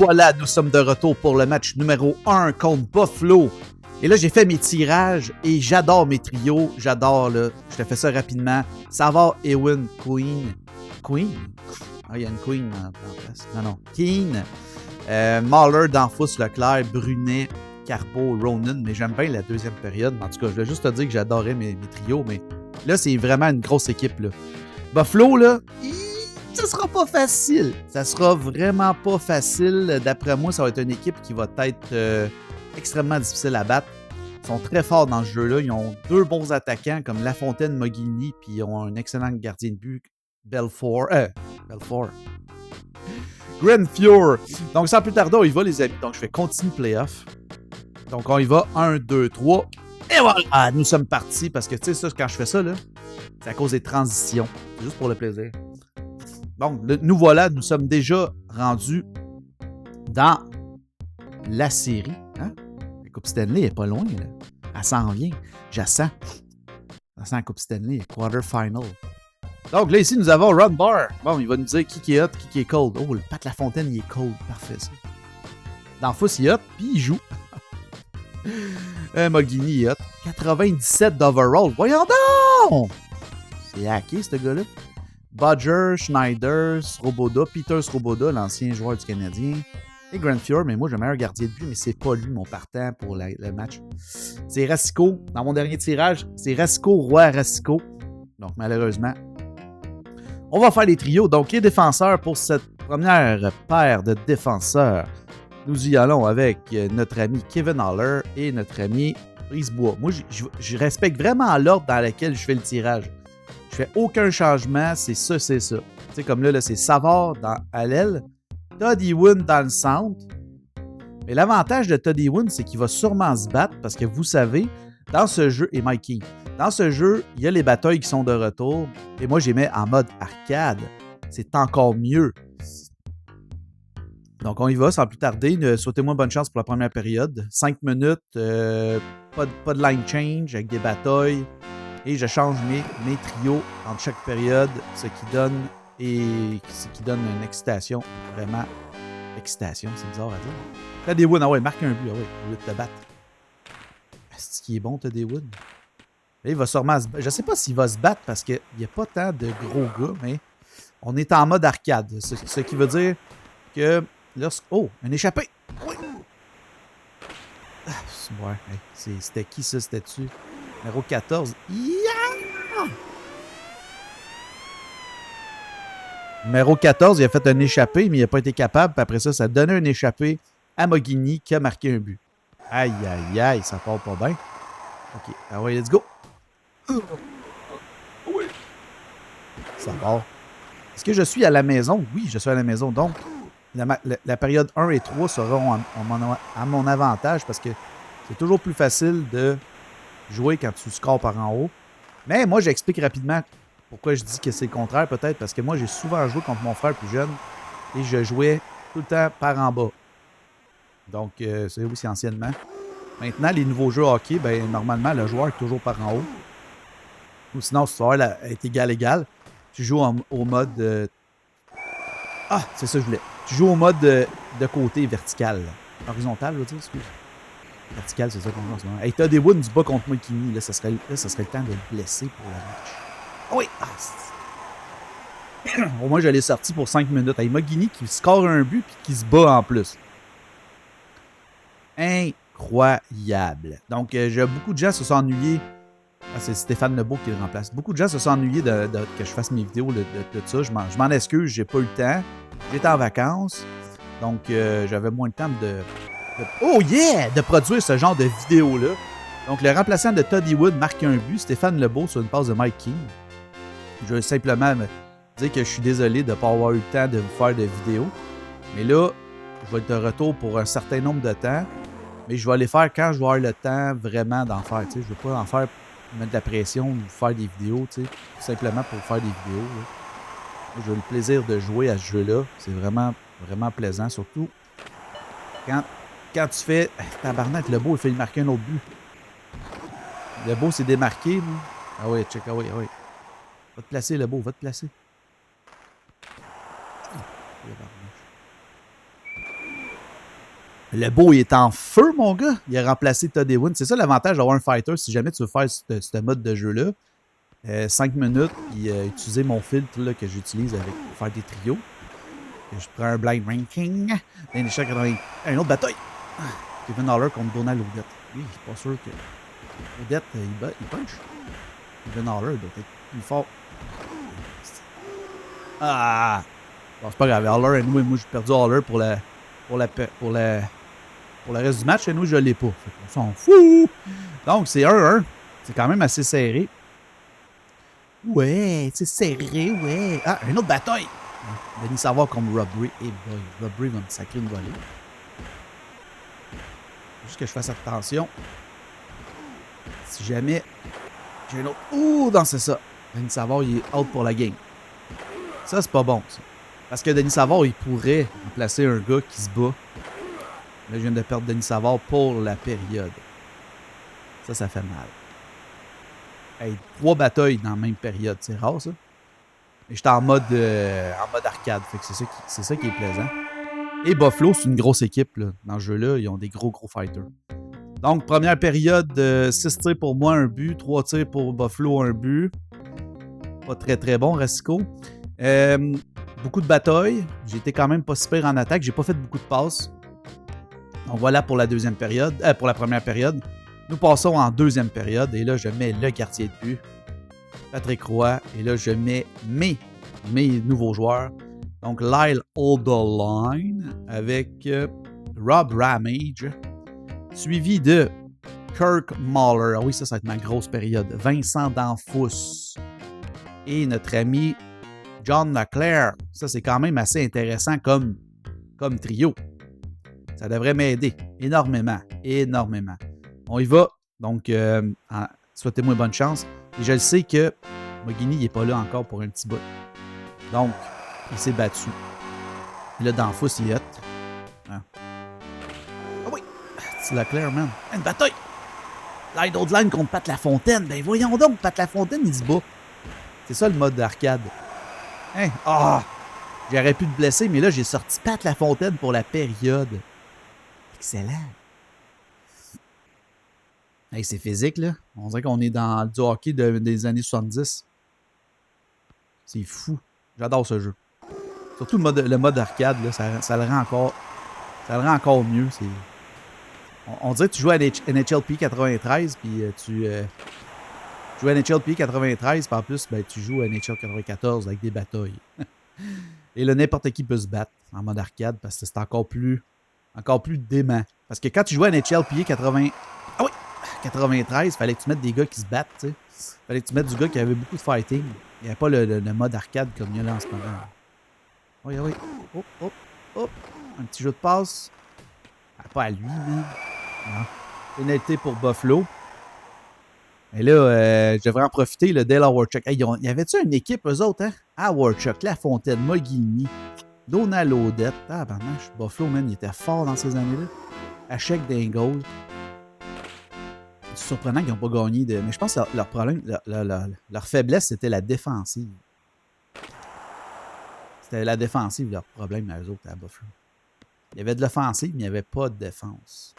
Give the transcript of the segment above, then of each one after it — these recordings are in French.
voilà, nous sommes de retour pour le match numéro 1 contre Buffalo. Et là, j'ai fait mes tirages et j'adore mes trios. J'adore, là. Je te fais ça rapidement. Savard, Ewan, Queen. Queen? Ah, il y a une Queen en place. Non. Keane, Mahler, Danfous, Leclerc, Brunet, Carpo, Ronan. Mais j'aime bien la deuxième période. En tout cas, je voulais juste te dire que j'adorais mes trios. Mais là, c'est vraiment une grosse équipe, là. Buffalo, là, ça sera pas facile. Ça sera vraiment pas facile. D'après moi, ça va être une équipe qui va être extrêmement difficile à battre. Ils sont très forts dans ce jeu-là. Ils ont deux bons attaquants comme Lafontaine, Mogilny, puis ils ont un excellent gardien de but, Belfort. Grenfure. Donc, sans plus tarder, on y va, les amis. Donc, je fais continue playoff. Donc, on y va. 1, 2, 3. Et voilà! Nous sommes partis. Parce que, tu sais, ça, quand je fais ça, là, c'est à cause des transitions. C'est juste pour le plaisir. Donc, nous voilà. Nous sommes déjà rendus dans la série. Hein? La Coupe Stanley est pas loin, là. Elle s'en vient. Je la sens. Elle sent la Coupe Stanley. Quarter final. Donc, là, ici, nous avons Ron Barr. Bon, il va nous dire qui est hot, qui est cold. Oh, le Pat Lafontaine, il est cold. Parfait, ça. Danfous, il est hot, puis il joue. Mogilny, il est hot. 97 d'overall. Voyons donc! C'est hacké, ce gars-là. Bodger, Schneider, Swoboda, Peter Swoboda, l'ancien joueur du Canadien. Et Grenfure, mais moi, j'ai le meilleur gardien de but, mais c'est pas lui, mon partant pour le match. C'est Racicot. Dans mon dernier tirage, c'est Racicot, Roi Racicot. Donc, malheureusement, on va faire les trios. Donc, les défenseurs pour cette première paire de défenseurs. Nous y allons avec notre ami Kevin Haller et notre ami Brisebois. Moi, je respecte vraiment l'ordre dans lequel je fais le tirage. Je fais aucun changement, c'est ça, c'est ça. Tu sais, comme là c'est Savard à l'aile, Todd Ewan dans le centre. Mais l'avantage de Todd Ewan, c'est qu'il va sûrement se battre parce que vous savez, dans ce jeu, et Mike King, dans ce jeu, il y a les batailles qui sont de retour. Et moi, j'ai mis en mode arcade. C'est encore mieux. Donc, on y va sans plus tarder. Souhaitez-moi bonne chance pour la première période. 5 minutes, pas de line change avec des batailles. Et je change mes trios entre chaque période, ce qui donne une excitation. Vraiment, excitation, c'est bizarre à dire. Todd Ewan, ah ouais, marque un but, ah ouais, au lieu de te battre. Est-ce qu'il est bon, Todd Ewan? Là, il va sûrement se battre. Je sais pas s'il va se battre parce qu'il n'y a pas tant de gros gars, mais on est en mode arcade. Ce qui veut dire que oh, un échappé! Oui! Ouais, c'était qui ça? C'était-tu? Numéro 14. Yeah! Numéro 14, il a fait un échappé, mais il n'a pas été capable. Puis après ça, ça donnait un échappé à Mogilny qui a marqué un but. Aïe, aïe, aïe, ça part pas bien. OK, ah ouais, let's go! Oui. Ça part. Est-ce que je suis à la maison? Oui, je suis à la maison. Donc, la période 1 et 3 seront à mon avantage parce que c'est toujours plus facile de jouer quand tu scores par en haut. Mais moi, j'explique rapidement pourquoi je dis que c'est le contraire, peut-être, parce que moi, j'ai souvent joué contre mon frère plus jeune et je jouais tout le temps par en bas. Donc, c'est aussi anciennement. Maintenant, les nouveaux jeux hockey, ben normalement, le joueur est toujours par en haut. Ou sinon, si tu veux être égal, tu joues au mode... Ah, c'est ça que je voulais. Tu joues au mode de côté vertical. Horizontal, je veux dire, excuse. Vertical, c'est ça qu'on joue en ce moment. Hey, Todd Ewan du bas contre Mogilny. Là, ça serait le temps de le blesser pour la match. Oh oui! Ah, au moins, je l'ai sorti pour 5 minutes. Hey, Mogilny qui score un but et qui se bat en plus. Incroyable. Donc, beaucoup de gens se sont ennuyés. Ah, c'est Stéphane Lebeau qui le remplace. Beaucoup de gens se sont ennuyés que je fasse mes vidéos de ça. Je m'en excuse, j'ai pas eu le temps. J'étais en vacances. Donc, j'avais moins de temps de produire ce genre de vidéo-là. Donc, le remplaçant de Todd Ewan marque un but. Stéphane Lebeau sur une passe de Mike King. Je veux simplement me dire que je suis désolé de ne pas avoir eu le temps de vous faire de vidéos. Mais là, je vais être de retour pour un certain nombre de temps. Mais je vais les faire quand je vais avoir le temps vraiment d'en faire. Je ne veux pas en faire mettre de la pression, vous faire des vidéos, simplement pour faire des vidéos. Là. J'ai eu le plaisir de jouer à ce jeu-là. C'est vraiment, vraiment plaisant. Surtout quand tu fais... Tabarnak, Lebeau, il fait marquer un autre but. Lebeau s'est démarqué. Là. Ah oui, check, ah oui. Va te placer, Lebeau, va te placer. Le beau, il est en feu, mon gars. Il a remplacé Todd Ewing. C'est ça l'avantage d'avoir un fighter si jamais tu veux faire ce mode de jeu-là. 5 minutes, puis utiliser mon filtre là, que j'utilise pour faire des trios. Je prends un blind ranking. Un autre bataille. Kevin Haller contre Donald Odette. Lui, je suis pas sûr que. Odette, il punch. Kevin Haller doit être plus fort. Ah! Bon, c'est pas grave. Haller, moi j'ai perdu Haller pour le reste du match. Et nous, je l'ai pas. On s'en fout. Donc, c'est 1-1. C'est quand même assez serré. Ouais, c'est serré, ouais. Ah, une autre bataille. Denis Savard comme Rob Ray. Eh boy, Rob Ray va me sacrer une volée. Juste que je fasse attention. Si jamais j'ai un autre. Ouh, non, c'est ça. Denis Savard, il est out pour la game. Ça, c'est pas bon, ça. Parce que Denis Savard, il pourrait remplacer un gars qui se bat. Là, je viens de perdre Denis Savard pour la période. Ça fait mal. Hey, 3 batailles dans la même période, c'est rare, ça. Et j'étais en mode arcade, fait que c'est ça qui est plaisant. Et Buffalo, c'est une grosse équipe, là. Dans ce jeu-là, ils ont des gros fighters. Donc, première période, 6 tirs pour moi, 1 but. 3 tirs pour Buffalo, 1 but. Pas très bon, Restico. Beaucoup de batailles. J'ai été quand même pas super en attaque. J'ai pas fait beaucoup de passes. Donc voilà pour la deuxième période. Pour la première période. Nous passons en deuxième période. Et là, je mets le gardien de but. Patrick Roy. Et là, je mets mes nouveaux joueurs. Donc, Lyle Alderline avec Rob Ramage. Suivi de Kirk Mahler. Ah oui, ça va être ma grosse période. Vincent Danfous. Et notre ami John Leclerc. Ça, c'est quand même assez intéressant comme trio. Ça devrait m'aider énormément. On y va. Donc, souhaitez-moi bonne chance. Et je le sais que Mogini n'est pas là encore pour un petit bout. Donc, il s'est battu. Et là, Danfous, il est hot. Ah oui! C'est Leclerc, man. Une bataille! Light Outline contre Pat Lafontaine. Ben voyons donc, Pat Lafontaine, il se bat. C'est ça le mode d'arcade. Hein? Ah! J'aurais pu te blesser, mais là, j'ai sorti Pat Lafontaine pour la période. Excellent. Hey, c'est physique, là. On dirait qu'on est dans du hockey des années 70. C'est fou. J'adore ce jeu. Surtout le mode arcade, là, ça le rend encore mieux. On dirait que tu joues à NHLP 93, puis tu joues à NHLP 93, puis en plus, ben, tu joues à NHL 94 avec des batailles. Et là, n'importe qui peut se battre en mode arcade parce que c'est encore plus dément. Parce que quand tu jouais à NHLP 93, il fallait que tu mettes des gars qui se battent, tu sais. Fallait que tu mettes du gars qui avait beaucoup de fighting. Il n'y avait pas le mode arcade comme il y a là en ce moment. Oui. Hop. Un petit jeu de passe. Ah, pas à lui, man. Non. Pénalité pour Buffalo. Et là, je devrais en profiter, le Dale Hawerchuk. Hey, y avait-tu une équipe, eux autres, hein? Hawerchuk, Lafontaine, Mogilny, Donald Odette. Ah, ben, Buffalo, man, il était fort dans ces années-là. Hachek Dingle. C'est surprenant qu'ils n'ont pas gagné de. Mais je pense que leur problème, leur faiblesse, c'était la défensive. C'était la défensive, leur problème, à eux autres, à Buffalo. Il y avait de l'offensive, mais il n'y avait pas de défense.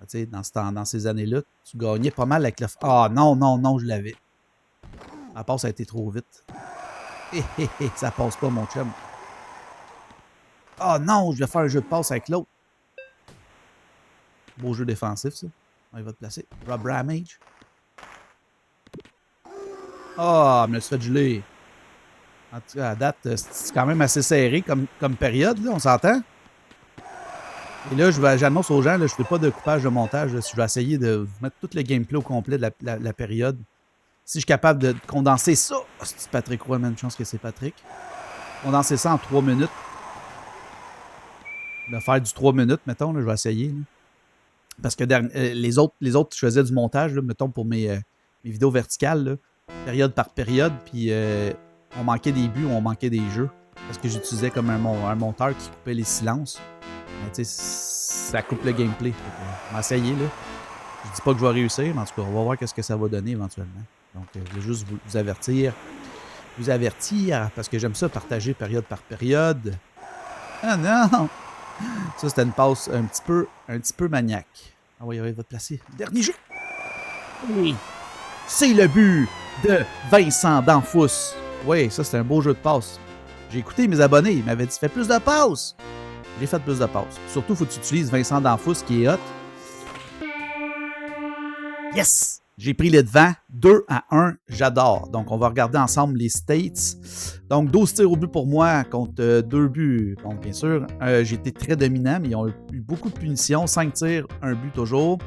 Tu sais, dans ces années-là, tu gagnais pas mal avec le. Ah non, je l'avais. La passe a été trop vite. Ça passe pas, mon chum. Ah non, je vais faire un jeu de passe avec l'autre. Beau jeu défensif, ça. Il va te placer. Rob Ramage. Ah, je me suis fait geler. En tout cas, à date, c'est quand même assez serré comme période, là, on s'entend? Et là, j'annonce aux gens, là, je ne fais pas de coupage de montage. Là, si je vais essayer de vous mettre tout le gameplay au complet de la période. Si je suis capable de condenser ça. Oh, c'est Patrick Roy, man. Je pense que c'est Patrick. Condenser ça en 3 minutes. De faire du 3 minutes, mettons. Là, je vais essayer. Là. Parce que les autres, je faisais du montage, là, mettons, pour mes vidéos verticales, là, période par période. Puis on manquait des buts, on manquait des jeux. Parce que j'utilisais comme un monteur qui coupait les silences. Mais, ça coupe le gameplay. On va essayer, là. Je dis pas que je vais réussir, mais en tout cas, on va voir ce que ça va donner éventuellement. Donc, je vais juste vous avertir. Parce que j'aime ça, partager période par période. Ah non! Ça, c'était une passe un petit peu maniaque. Ah oui, il va te placer. Dernier jeu. Oui. C'est le but de Vincent Danfous. Oui, ça, c'est un beau jeu de passe. J'ai écouté mes abonnés. Ils m'avaient dit, fais plus de passes. J'ai fait plus de passes. Surtout, il faut que tu utilises Vincent Danfous qui est hot. Yes! J'ai pris les devants, 2-1, j'adore. Donc, on va regarder ensemble les States. Donc, 12 tirs au but pour moi contre 2 buts. Bon, bien sûr, j'ai été très dominant, mais ils ont eu beaucoup de punitions. 5 tirs, 1 but toujours.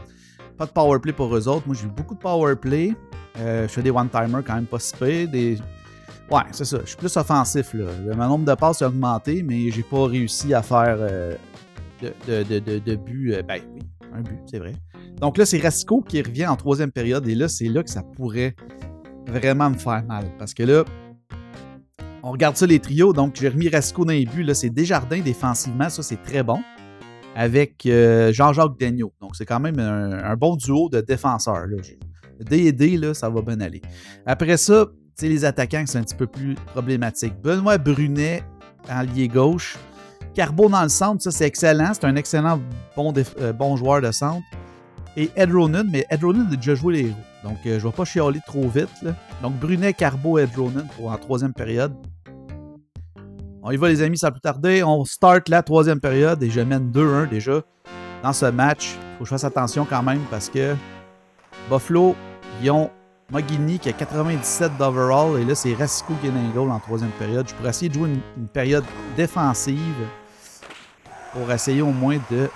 Pas de power play pour eux autres. Moi, j'ai eu beaucoup de power play. Je fais des one-timers quand même pas si pires. Ouais, c'est ça. Je suis plus offensif, là. Le nombre de passes a augmenté, mais j'ai pas réussi à faire de but. Ben oui, un but, c'est vrai. Donc là, c'est Rasco qui revient en troisième période. Et là, c'est là que ça pourrait vraiment me faire mal. Parce que là, on regarde ça, les trios. Donc, j'ai remis Rasco dans les buts. Là, c'est Desjardins défensivement. Ça, c'est très bon. Avec Jean-Jacques Daigneault. Donc, c'est quand même un bon duo de défenseurs. Là. D et D, là, ça va bien aller. Après ça, les attaquants, c'est un petit peu plus problématique. Benoît Brunet en lié gauche. Carbo dans le centre, ça, c'est excellent. C'est un excellent bon joueur de centre. Et Ed Ronan, mais Ed Ronan a déjà joué les héros. Donc, je ne vais pas chialer trop vite. Là. Donc, Brunet, Carbo, Ed Ronan pour en troisième période. On y va, les amis, sans plus tarder. On start la troisième période et je mène 2-1 déjà dans ce match. Il faut que je fasse attention quand même parce que Buffalo, ils ont Mogini qui a 97 d'overall et là, c'est Rasco qui est dans les goals en troisième période. Je pourrais essayer de jouer une période défensive pour essayer au moins de...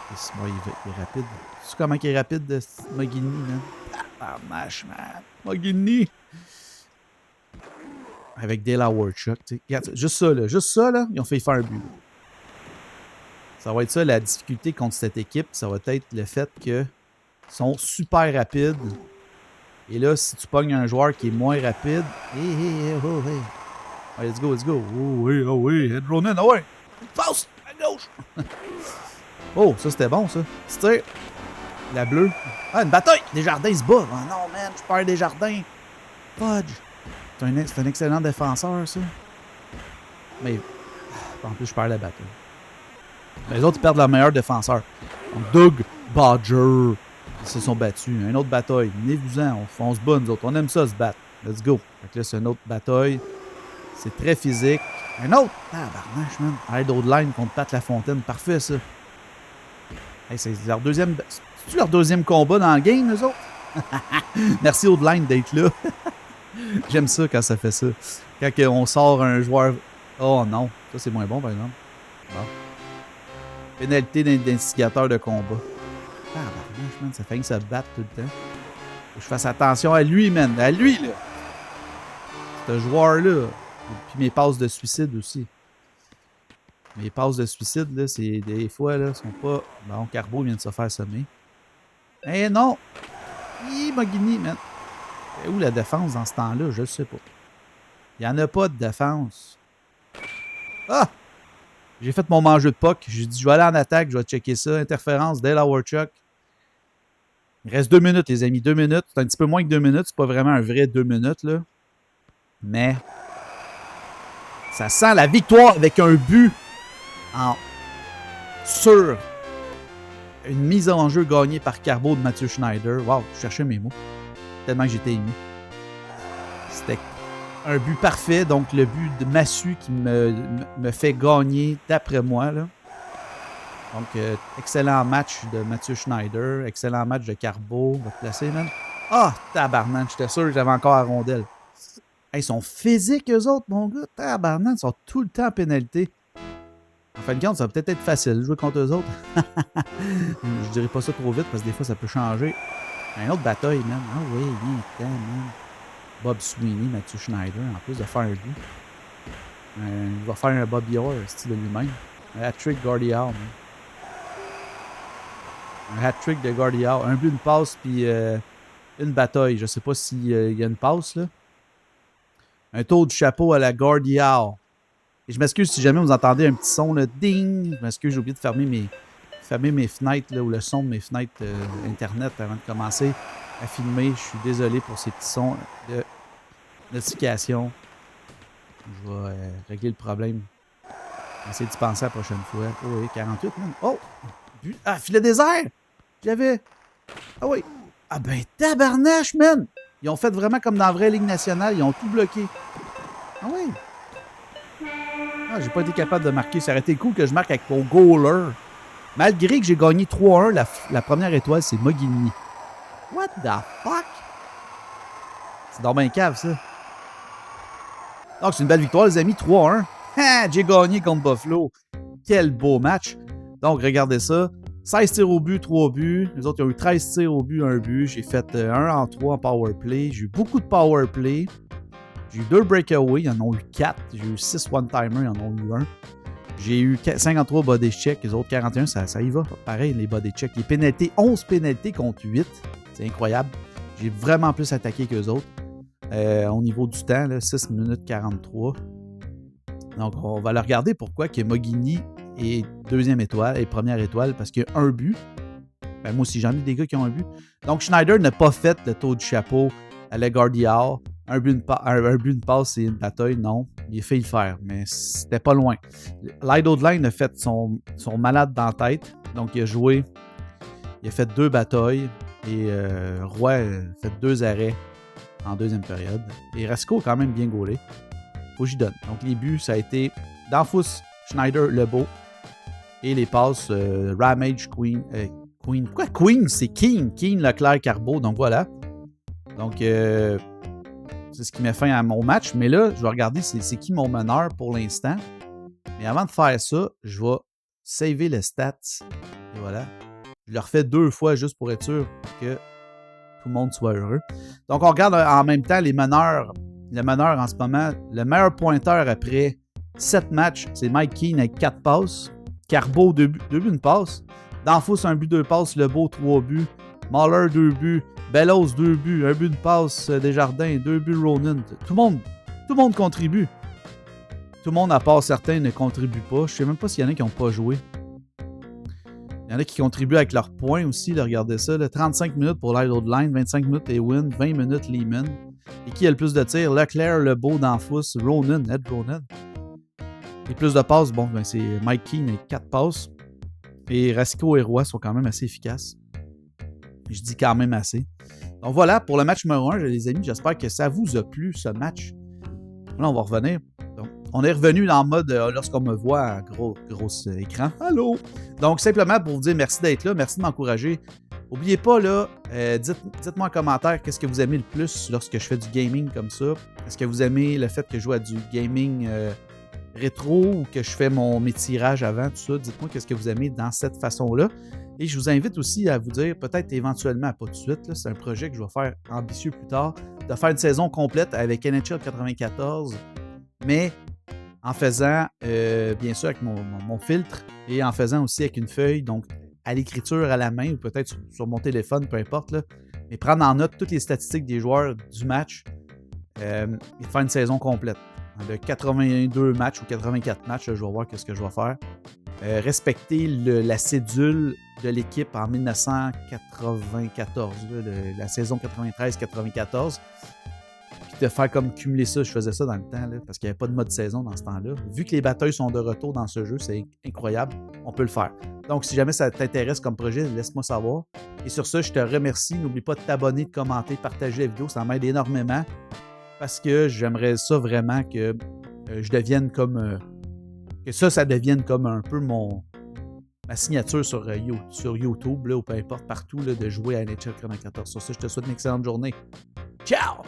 il est rapide. Tu sais comment il est rapide de Mogini, man? Ah, man. Mogini! Avec Dale Howard-Chuck, tu sais. Regarde, juste ça, là, ils ont fait faire un but. Ça va être ça, la difficulté contre cette équipe. Ça va être le fait qu'ils sont super rapides. Et là, si tu pognes un joueur qui est moins rapide... Hey. Allez, let's go. Oh oui, Ed Ronan, oh ouais. Passe à gauche. Oh, ça, c'était bon, ça. Tu sais, la bleue. Ah, une bataille! Desjardins se bat. Oh non, man, je perds Desjardins. Fudge. C'est un excellent défenseur, ça. Mais, en plus, je perds la bataille. Les autres, ils perdent leur meilleur défenseur. Donc, Doug Bodger. Ils se sont battus. Une autre bataille. Venez-vous-en. On se bat, nous autres. On aime ça, se battre. Let's go. Donc là, c'est une autre bataille. C'est très physique. Un autre. Ah, barnache, man. Aide Line contre Pat Lafontaine. Parfait, ça. Hey, c'est leur deuxième... C'est-tu leur deuxième combat dans le game, eux autres? Merci Line d'être là. J'aime ça quand ça fait ça. Quand on sort un joueur... Oh non. Ça, c'est moins bon, par exemple. Bon. Pénalité d'instigateur de combat. Ah, man, ça fait que ça batte tout le temps. Faut que je fasse attention à lui, man. À lui, là. Ce joueur-là. Puis mes passes de suicide aussi. Mes passes de suicide, là, c'est des fois, là, sont pas... Bon, Carbo vient de se faire sommer. Eh non! Mogini, man. Et où la défense dans ce temps-là? Je le sais pas. Il n'y en a pas de défense. Ah! J'ai fait mon manger de puck. J'ai dit, je vais aller en attaque, je vais checker ça. Interférence, Dale Howard-Chuck. Il reste 2 minutes, les amis. 2 minutes. C'est un petit peu moins que 2 minutes. C'est pas vraiment un vrai 2 minutes, là. Mais ça sent la victoire avec un but sur une mise en jeu gagnée par Carbo de Mathieu Schneider. Wow, je cherchais mes mots. Tellement que j'étais ému. C'était un but parfait. Donc, le but de Massu qui me fait gagner d'après moi, là. Donc, excellent match de Mathieu Schneider. Excellent match de Carbo. On va te placer, man. Ah, tabarnak. J'étais sûr que j'avais encore la rondelle. Hey, ils sont physiques, eux autres, mon gars. Tabarnak. Ils sont tout le temps en pénalité. En fin de compte, ça va peut-être être facile de jouer contre eux autres. Je dirais pas ça trop vite parce que des fois, ça peut changer. Un autre bataille, man. Ah oui, bien man. Bob Sweeney, Mathieu Schneider, en plus de faire un but. Il va faire un Bobby Orr, style de lui-même. Un hat-trick Gordie Howe, man. Un hat-trick de Gordie Howe. Un but, une passe, puis une bataille. Je sais pas s'il y a une passe, là. Un tour du chapeau à la Gordie Howe. Et je m'excuse si jamais vous entendez un petit son, là, ding! Je m'excuse, j'ai oublié de fermer mes fenêtres, là, ou le son de mes fenêtres Internet avant de commencer à filmer. Je suis désolé pour ces petits sons de notification. Je vais régler le problème Essayer d'y penser la prochaine fois. Oh oui, 48, man. Oh! Ah, filet désert! J'avais. Ah oui. Ah ben, tabarnache, man! Ils ont fait vraiment comme dans la vraie Ligue nationale. Ils ont tout bloqué. Ah oui. Ah, j'ai pas été capable de marquer. Ça aurait été cool que je marque avec mon goaler. Malgré que j'ai gagné 3-1, la première étoile, c'est Mogini. What the fuck? C'est dans bien cave, ça. Donc, c'est une belle victoire, les amis. 3-1. Ah, j'ai gagné contre Buffalo. Quel beau match. Donc, regardez ça. 16 tirs au but, 3 buts. Les autres, ils ont eu 13 tirs au but, 1 but. J'ai fait 1 en 3 en power play. J'ai eu beaucoup de power play. J'ai eu 2 breakaways. Ils en ont eu 4. J'ai eu 6 one-timers. Ils en ont eu 1. J'ai eu 53 body check. Les autres 41, ça y va. Pareil, les body check. Les pénalités, 11 pénalités contre 8. C'est incroyable. J'ai vraiment plus attaqué qu'eux autres. Au niveau du temps, là, 6 minutes 43. Donc, on va le regarder pourquoi que Mogini est deuxième étoile et première étoile, parce qu'il y a un but. Ben, moi aussi, j'en ai des gars qui ont un but. Donc, Schneider n'a pas fait le tour du chapeau à LaGuardia. Un but de passe et une bataille, non. Il a fait le faire, mais c'était pas loin. L'Idle a fait son malade dans la tête. Donc, il a joué. Il a fait 2 batailles. Et Roy a fait 2 arrêts en deuxième période. Et Rasco a quand même bien gaulé. Faut que j'y donne. Donc, les buts, ça a été Danfous, Schneider, Lebeau. Et les passes, Ramage, Queen. Pourquoi Queen? C'est Keane. Keane, Leclerc, Carbo. Donc, voilà. Donc, c'est ce qui met fin à mon match. Mais là, je vais regarder c'est qui mon meneur pour l'instant. Mais avant de faire ça, je vais saver les stats. Et voilà. Je le refais 2 fois juste pour être sûr que tout le monde soit heureux. Donc, on regarde en même temps les meneurs. Le meneur en ce moment, le meilleur pointeur après 7 matchs, c'est Mike Keane avec 4 passes. Carbo, 2 buts, 1 passe. Danfous, 1 but, 2 passes. Lebeau, 3 buts. Mahler, 2 buts. Bellows, 2 buts. 1 but, 1 passe. Desjardins, 2 buts. Ronan. Tout le monde contribue. Tout le monde, à part certains, ne contribue pas. Je sais même pas s'il y en a qui n'ont pas joué. Il y en a qui contribuent avec leurs points aussi. Là, regardez ça. Là, 35 minutes pour l'Idle Line. 25 minutes Ewin. 20 minutes Lehman. Et qui a le plus de tirs? Leclerc, Lebeau, Danfous, Ronan, Ed Ronan. Et plus de passes, bon, ben c'est Mike Keane avec 4 passes. Et Rasco et Roy sont quand même assez efficaces. Je dis quand même assez. Donc voilà, pour le match numéro 1, les amis, j'espère que ça vous a plu, ce match. Là, on va revenir. Donc, on est revenu en mode lorsqu'on me voit à gros écran. Allô? Donc, simplement pour vous dire merci d'être là, merci de m'encourager. N'oubliez pas, là, dites-moi en commentaire qu'est-ce que vous aimez le plus lorsque je fais du gaming comme ça. Est-ce que vous aimez le fait que je joue à du gaming rétro ou que je fais mes tirages avant, tout ça? Dites-moi qu'est-ce que vous aimez dans cette façon-là. Et je vous invite aussi à vous dire, peut-être éventuellement, pas tout de suite, là, c'est un projet que je vais faire ambitieux plus tard, de faire une saison complète avec NHL 94, mais en faisant, bien sûr, avec mon filtre et en faisant aussi avec une feuille, donc à l'écriture à la main ou peut-être sur mon téléphone, peu importe, là, mais prendre en note toutes les statistiques des joueurs du match et faire une saison complète. De 82 matchs ou 84 matchs, là, je vais voir ce que je vais faire. Respecter la cédule de l'équipe en 1994, là, la saison 93-94. Puis de faire comme cumuler ça, je faisais ça dans le temps, là, parce qu'il n'y avait pas de mode saison dans ce temps-là. Vu que les batailles sont de retour dans ce jeu, c'est incroyable, on peut le faire. Donc, si jamais ça t'intéresse comme projet, laisse-moi savoir. Et sur ça, je te remercie. N'oublie pas de t'abonner, de commenter, de partager la vidéo, ça m'aide énormément. Parce que j'aimerais ça vraiment que je devienne comme... que ça devienne comme un peu ma signature sur YouTube, là, ou peu importe, partout, là, de jouer à NHL 94. Sur ça, je te souhaite une excellente journée. Ciao!